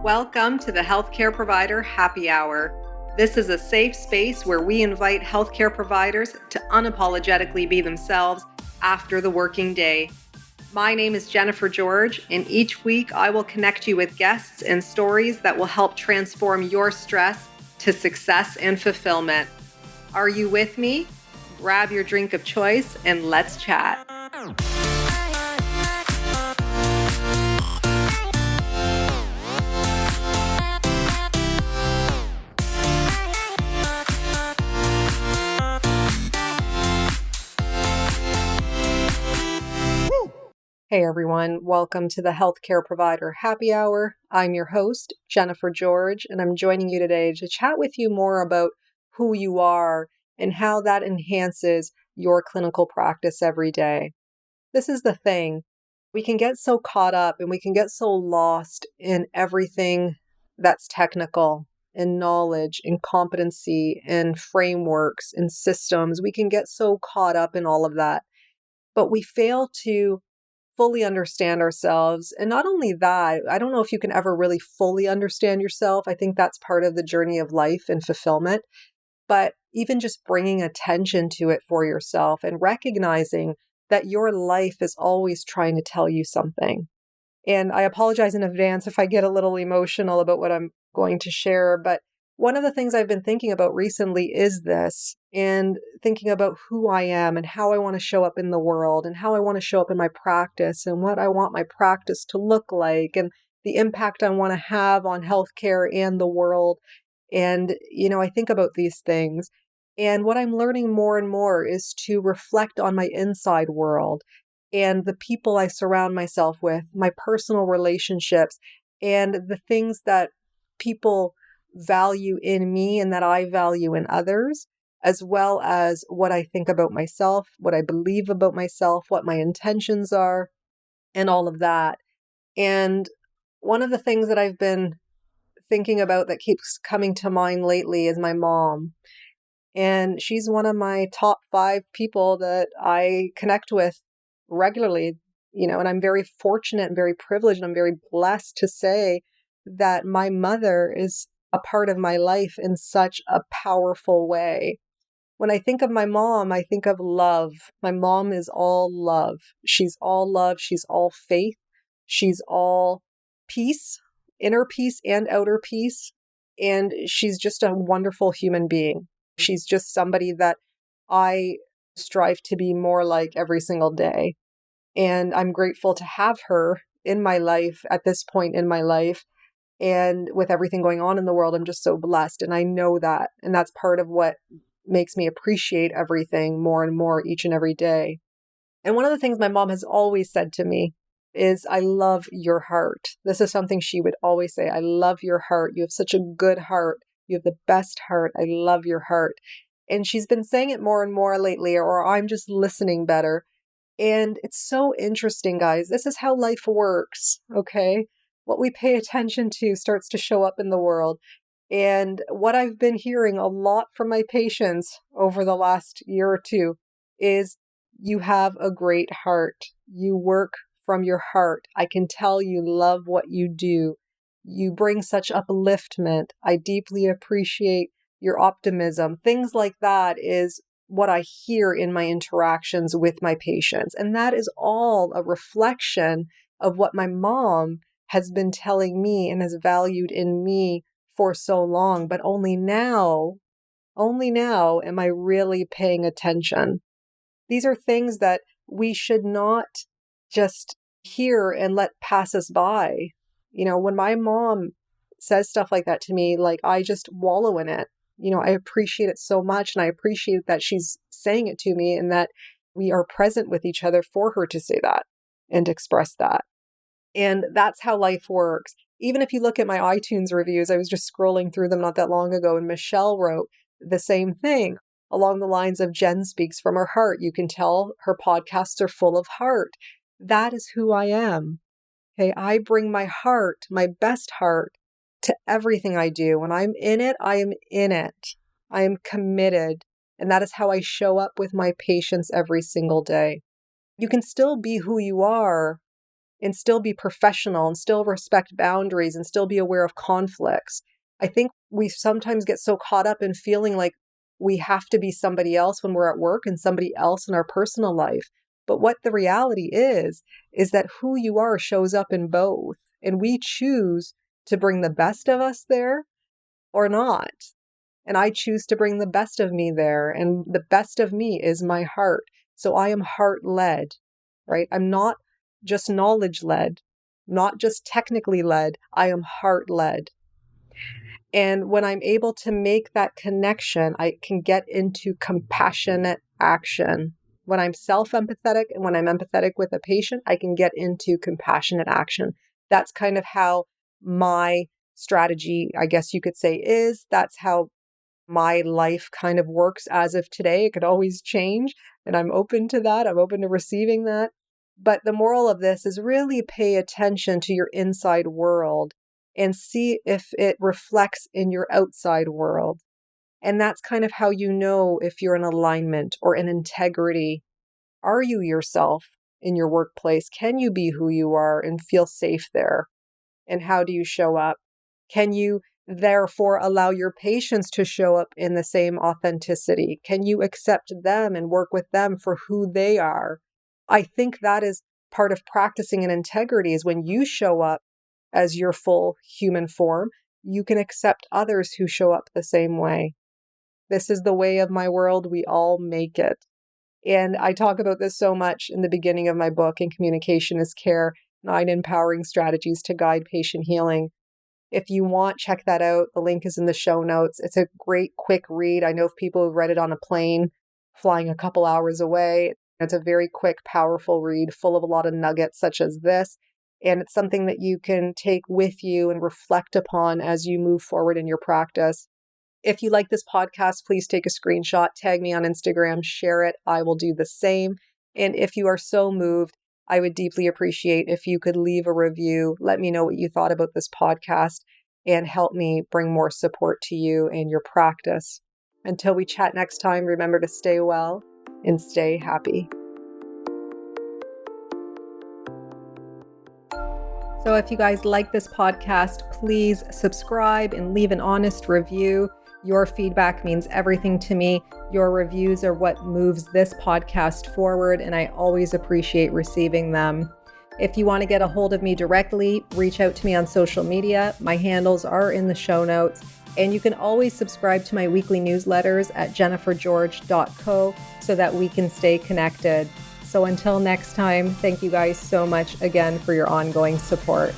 Welcome to the Healthcare Provider Happy Hour. This is a safe space where we invite healthcare providers to unapologetically be themselves after the working day. My name is Jennifer George, and each week I will connect you with guests and stories that will help transform your stress to success and fulfillment. Are you with me? Grab your drink of choice and let's chat. Hey everyone, welcome to the Healthcare Provider Happy Hour. I'm your host, Jennifer George, and I'm joining you today to chat with you more about who you are and how that enhances your clinical practice every day. This is the thing. We can get so caught up and we can get so lost in everything that's technical, in knowledge, in competency, in frameworks, in systems. We can get so caught up in all of that, but we fail to fully understand ourselves. And not only that, I don't know if you can ever really fully understand yourself. I think that's part of the journey of life and fulfillment. But even just bringing attention to it for yourself and recognizing that your life is always trying to tell you something. And I apologize in advance if I get a little emotional about what I'm going to share, but one of the things I've been thinking about recently is this, and thinking about who I am and how I want to show up in the world and how I want to show up in my practice and what I want my practice to look like and the impact I want to have on healthcare and the world. And, I think about these things. And what I'm learning more and more is to reflect on my inside world and the people I surround myself with, my personal relationships, and the things that people value in me and that I value in others, as well as what I think about myself, what I believe about myself, what my intentions are, and all of that. And one of the things that I've been thinking about that keeps coming to mind lately is my mom. And she's one of my top 5 people that I connect with regularly, and I'm very fortunate and very privileged and I'm very blessed to say that my mother is a part of my life in such a powerful way. When I think of my mom, I think of love. My mom is all love. She's all love. She's all faith. She's all peace, inner peace and outer peace. And she's just a wonderful human being. She's just somebody that I strive to be more like every single day. And I'm grateful to have her in my life at this point in my life. And with everything going on in the world, I'm just so blessed. And I know that. And that's part of what makes me appreciate everything more and more each and every day. And one of the things my mom has always said to me is, I love your heart. This is something she would always say. I love your heart. You have such a good heart. You have the best heart. I love your heart. And she's been saying it more and more lately, or I'm just listening better. And it's so interesting, guys. This is how life works, okay? What we pay attention to starts to show up in the world. And what I've been hearing a lot from my patients over the last year or two is, you have a great heart. You work from your heart. I can tell you love what you do. You bring such upliftment. I deeply appreciate your optimism. Things like that is what I hear in my interactions with my patients. And that is all a reflection of what my mom has been telling me and has valued in me for so long. But only now am I really paying attention. These are things that we should not just hear and let pass us by. When my mom says stuff like that to me, like, I just wallow in it. I appreciate it so much. And I appreciate that she's saying it to me and that we are present with each other for her to say that and express that. And that's how life works. Even if you look at my iTunes reviews, I was just scrolling through them not that long ago, and Michelle wrote the same thing along the lines of, Jen speaks from her heart. You can tell her podcasts are full of heart. That is who I am. Okay, I bring my heart, my best heart, to everything I do. When I'm in it, I am in it. I am committed. And that is how I show up with my patients every single day. You can still be who you are and still be professional and still respect boundaries and still be aware of conflicts. I think we sometimes get so caught up in feeling like we have to be somebody else when we're at work and somebody else in our personal life. But what the reality is that who you are shows up in both. And we choose to bring the best of us there or not. And I choose to bring the best of me there. And the best of me is my heart. So I am heart-led, right? I'm not just knowledge-led, not just technically led. I am heart-led. And when I'm able to make that connection, I can get into compassionate action. When I'm self-empathetic and when I'm empathetic with a patient, I can get into compassionate action. That's kind of how my strategy, I guess you could say, is. That's how my life kind of works as of today. It could always change, and I'm open to that. I'm open to receiving that. But the moral of this is really pay attention to your inside world and see if it reflects in your outside world. And that's kind of how you know if you're in alignment or in integrity. Are you yourself in your workplace? Can you be who you are and feel safe there? And how do you show up? Can you therefore allow your patients to show up in the same authenticity? Can you accept them and work with them for who they are? I think that is part of practicing in integrity, is when you show up as your full human form, you can accept others who show up the same way. This is the way of my world. We all make it. And I talk about this so much in the beginning of my book, And Communication is Care, 9 Empowering Strategies to Guide Patient Healing. If you want, check that out. The link is in the show notes. It's a great, quick read. I know of people who've read it on a plane, flying a couple hours away. It's a very quick, powerful read, full of a lot of nuggets such as this. And it's something that you can take with you and reflect upon as you move forward in your practice. If you like this podcast, please take a screenshot, tag me on Instagram, share it. I will do the same. And if you are so moved, I would deeply appreciate if you could leave a review. Let me know what you thought about this podcast and help me bring more support to you and your practice. Until we chat next time, remember to stay well and stay happy. So if you guys like this podcast, please subscribe and leave an honest review. Your feedback means everything to me. Your reviews are what moves this podcast forward, and I always appreciate receiving them. If you want to get a hold of me directly, reach out to me on social media. My handles are in the show notes, and you can always subscribe to my weekly newsletters at jennifergeorge.co so that we can stay connected. So until next time, thank you guys so much again for your ongoing support.